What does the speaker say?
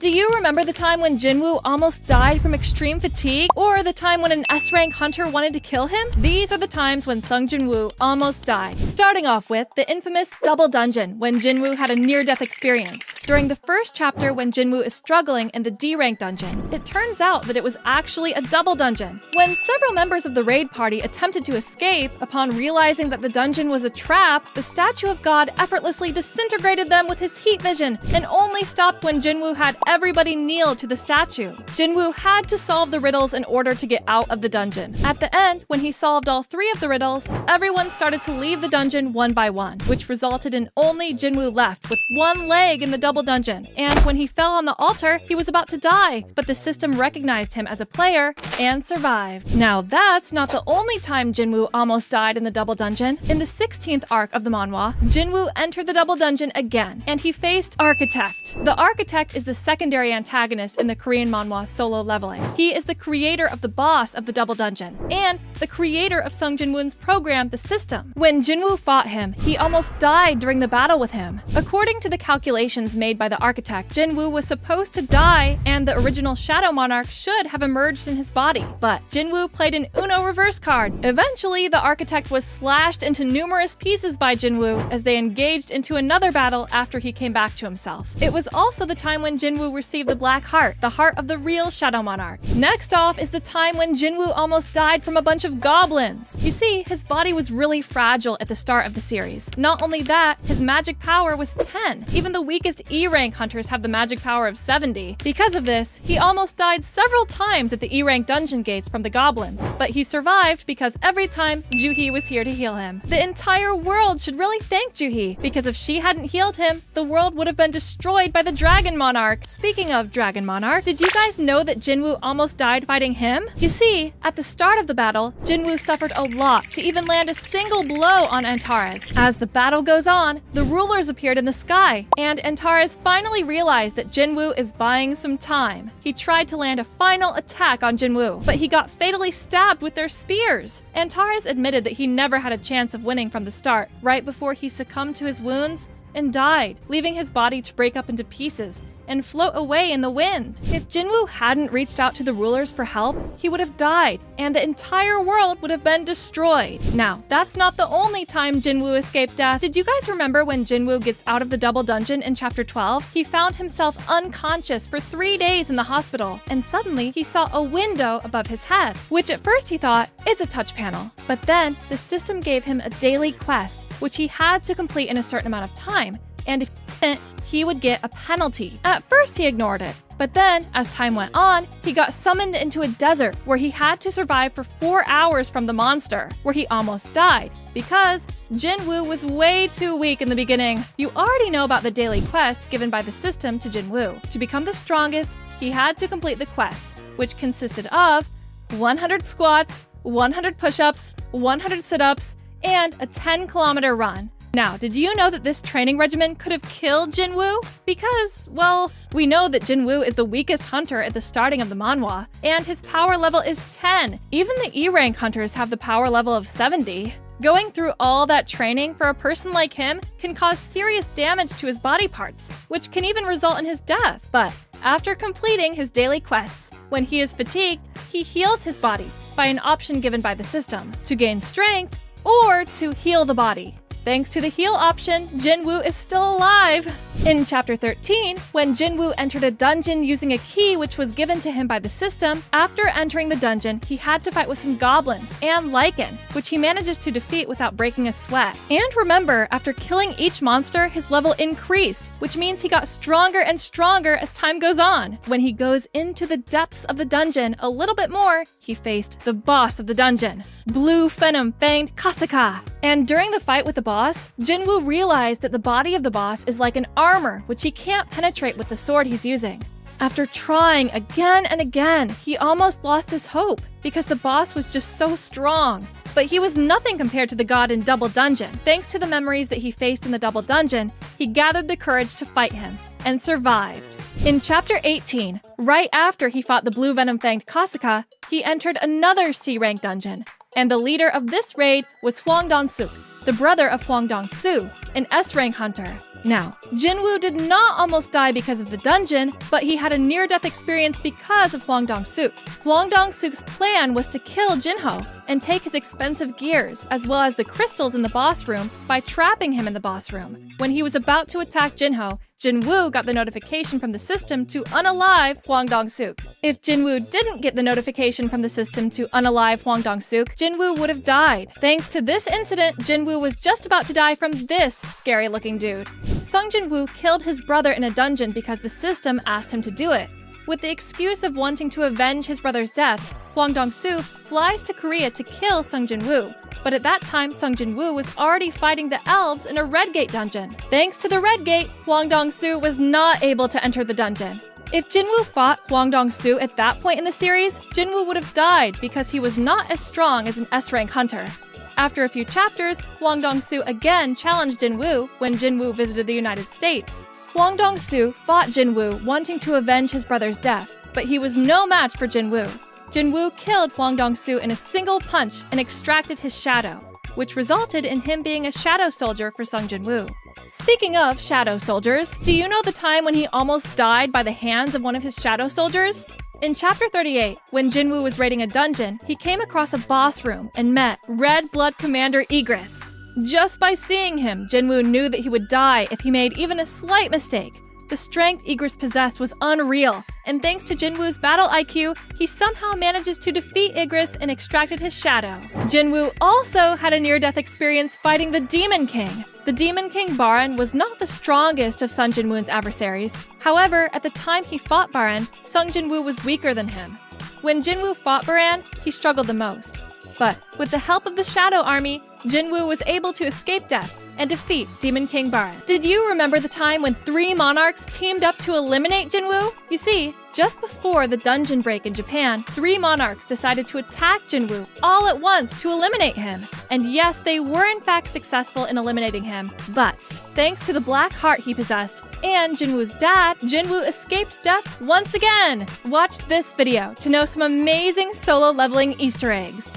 Do you remember the time when Jinwoo almost died from extreme fatigue? Or the time when an S-rank hunter wanted to kill him? These are the times when Sung Jinwoo almost died. Starting off with the infamous double dungeon, when Jinwoo had a near-death experience. During the first chapter, when Jinwoo is struggling in the D-rank dungeon, it turns out that it was actually a double dungeon. When several members of the raid party attempted to escape, upon realizing that the dungeon was a trap, the statue of God effortlessly disintegrated them with his heat vision, and only stopped when Jinwoo had everybody kneel to the statue. Jinwoo had to solve the riddles in order to get out of the dungeon. At the end, when he solved all 3 of the riddles, everyone started to leave the dungeon one by one, which resulted in only Jinwoo left with one leg in the double dungeon. And when he fell on the altar, he was about to die, but the system recognized him as a player and survived. Now that's not the only time Jinwoo almost died in the double dungeon. In the 16th arc of the manhwa, Jinwoo entered the double dungeon again, and he faced Architect. The Architect is the secondary antagonist in the Korean manhwa Solo Leveling. He is the creator of the boss of the double dungeon, and the creator of Sung Jin-woon's program, The System. When Jinwoo fought him, he almost died during the battle with him. According to the calculations made by the Architect, Jinwoo was supposed to die, and the original Shadow Monarch should have emerged in his body. But Jinwoo played an Uno reverse card. Eventually, the Architect was slashed into numerous pieces by Jinwoo as they engaged into another battle after he came back to himself. It was also the time when Jinwoo received the Black Heart, the heart of the real Shadow Monarch. Next off is the time when Jinwoo almost died from a bunch of goblins. You see, his body was really fragile at the start of the series. Not only that, his magic power was 10. Even the weakest E-rank hunters have the magic power of 70. Because of this, he almost died several times at the E-rank dungeon gates from the goblins, but he survived because every time Juhee was here to heal him. The entire world should really thank Juhee, because if she hadn't healed him, the world would have been destroyed by the Dragon Monarch. Speaking of Dragon Monarch, did you guys know that Jinwoo almost died fighting him? You see, at the start of the battle, Jinwoo suffered a lot to even land a single blow on Antares. As the battle goes on, the rulers appeared in the sky, and Antares finally realized that Jinwoo is buying some time. He tried to land a final attack on Jinwoo, but he got fatally stabbed with their spears. Antares admitted that he never had a chance of winning from the start, right before he succumbed to his wounds and died, leaving his body to break up into pieces and float away in the wind. If Jinwoo hadn't reached out to the rulers for help, he would have died, and the entire world would have been destroyed. Now, that's not the only time Jinwoo escaped death. Did you guys remember when Jinwoo gets out of the double dungeon in chapter 12? He found himself unconscious for 3 days in the hospital, and suddenly he saw a window above his head, which at first he thought, it's a touch panel. But then, the system gave him a daily quest, which he had to complete in a certain amount of time, and if he didn't, he would get a penalty. At first he ignored it, but then, as time went on, he got summoned into a desert where he had to survive for 4 hours from the monster, where he almost died, because Jinwoo was way too weak in the beginning. You already know about the daily quest given by the system to Jinwoo. To become the strongest, he had to complete the quest, which consisted of 100 squats, 100 push-ups, 100 sit-ups, and a 10-kilometer run. Now, did you know that this training regimen could have killed Jinwoo? Because, well, we know that Jinwoo is the weakest hunter at the starting of the manhwa, and his power level is 10. Even the E-rank hunters have the power level of 70. Going through all that training for a person like him can cause serious damage to his body parts, which can even result in his death. But after completing his daily quests, when he is fatigued, he heals his body by an option given by the system to gain strength or to heal the body. Thanks to the heal option, Jinwoo is still alive! In chapter 13, when Jinwoo entered a dungeon using a key which was given to him by the system, after entering the dungeon, he had to fight with some goblins and Lycan, which he manages to defeat without breaking a sweat. And remember, after killing each monster, his level increased, which means he got stronger and stronger as time goes on. When he goes into the depths of the dungeon a little bit more, he faced the boss of the dungeon, Blue Venom Fanged Kasaka. And during the fight with the boss, Jinwoo realized that the body of the boss is like an armor which he can't penetrate with the sword he's using. After trying again and again, he almost lost his hope because the boss was just so strong. But he was nothing compared to the god in Double Dungeon. Thanks to the memories that he faced in the Double Dungeon, he gathered the courage to fight him and survived. In chapter 18, right after he fought the Blue Venom Fanged Kasaka, he entered another C-rank dungeon. And the leader of this raid was Hwang Dong-suk, the brother of Hwang Dong-soo, an S-rank hunter. Now, Jinwoo did not almost die because of the dungeon, but he had a near-death experience because of Hwang Dong-suk. Hwang Dong-suk's plan was to kill Jinho and take his expensive gears, as well as the crystals in the boss room, by trapping him in the boss room. When he was about to attack Jinho, Jinwoo got the notification from the system to unalive Hwang Dong-suk. If Jinwoo didn't get the notification from the system to unalive Hwang Dong-suk, Jinwoo would have died. Thanks to this incident, Jinwoo was just about to die from this scary-looking dude. Sung Jin-woo killed his brother in a dungeon because the system asked him to do it. With the excuse of wanting to avenge his brother's death, Hwang Dong-suk flies to Korea to kill Sung Jin-woo. But at that time, Sung Jin-woo was already fighting the elves in a Red Gate dungeon. Thanks to the Red Gate, Hwang Dong-suk was not able to enter the dungeon. If Jinwoo fought Hwang Dong-suk at that point in the series, Jinwoo would have died because he was not as strong as an S-rank hunter. After a few chapters, Hwang Dong-suk again challenged Jinwoo when Jinwoo visited the United States. Hwang Dong-suk fought Jinwoo, wanting to avenge his brother's death, but he was no match for Jinwoo. Jinwoo killed Hwang Dong-suk in a single punch and extracted his shadow, which resulted in him being a shadow soldier for Sung Jin-woo. Speaking of shadow soldiers, do you know the time when he almost died by the hands of one of his shadow soldiers? In Chapter 38, when Jinwoo was raiding a dungeon, he came across a boss room and met Red Blood Commander Igris. Just by seeing him, Jinwoo knew that he would die if he made even a slight mistake. The strength Igris possessed was unreal, and thanks to Jinwoo's battle IQ, he somehow manages to defeat Igris and extracted his shadow. Jinwoo also had a near-death experience fighting the Demon King. The Demon King Baran was not the strongest of Sung Jin-woo's adversaries. However, at the time he fought Baran, Sung Jin-woo was weaker than him. When Jinwoo fought Baran, he struggled the most. But with the help of the Shadow Army, Jinwoo was able to escape death and defeat Demon King Baran. Did you remember the time when 3 monarchs teamed up to eliminate Jinwoo? You see, just before the dungeon break in Japan, 3 monarchs decided to attack Jinwoo all at once to eliminate him. And yes, they were in fact successful in eliminating him, but thanks to the black heart he possessed and Jinwoo's dad, Jinwoo escaped death once again! Watch this video to know some amazing solo leveling Easter eggs.